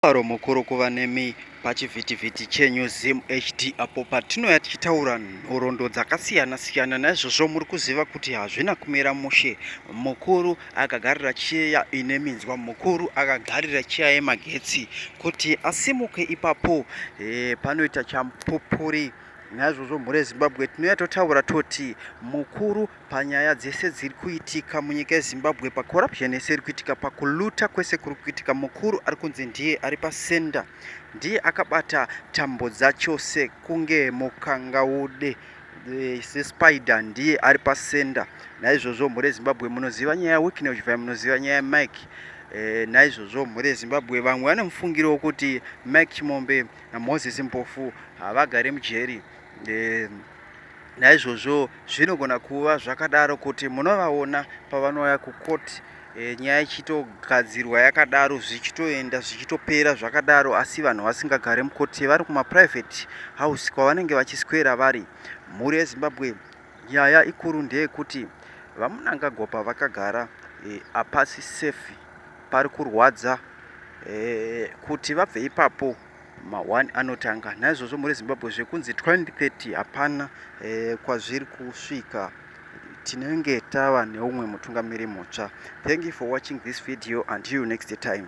Paro mukuru kuva nemi pachivhitivhiti chenyu Zim HD apo patinoya tichitaura nhoroondo dzakasiyana siyana. Naizvozvo muri kuziva kuti hazvina kumira mushe. Mukuru akagarira cheya ine minzwa, mukuru akagarira cheya yemagetsi kuti asimuke ipapo panoita champupuri. Naizvozvo mhuri yeZimbabwe tinoya totaura toti mukuru panyaya dzese dziri kuitika munyika yeZimbabwe, pacorruption yese iri kuitika, pakuluta kwese kuri kuitika, mukuru ari kunzi ndiye ari pasenda, ndiye akabata tambo dzacho sekunge mukangaude sespider, ndiye ari pasenda. Naizvozvo mhuri yeZimbabwe munoziva nyaya yaWicknell Chivhaya, munoziva nyaya yaMike. Naizvozvo mhuri yeZimbabwe vamwe vane mufungiro wekuti Mike Chimombe naMoses Mpofu havagare mujeri. Naizvozvo zvinogona kuva zvakadaro kuti munovaona pavanouya kukoti, nyaya ichitogadzirwa yakadaro, zvichitoenda zvichitopera zvakadaro, asi vanhu vasingagare mukoti, vari kumaprivate house kwavanenge vachiswera vari. Mhuri yeZimbabwe nyaya ikuru ndeyekuti vamunangagwa pavakagara hapasi safe, pari kurwadza, kuti vabve ipapo ma1 anotanga. Naizvozvo mhuri yeZimbabwe zvekunzi 2030 hapana kwazviri kusvika, tinenge tava neumwe mutungamiri mutsva. Thank you for watching this video. Until next time.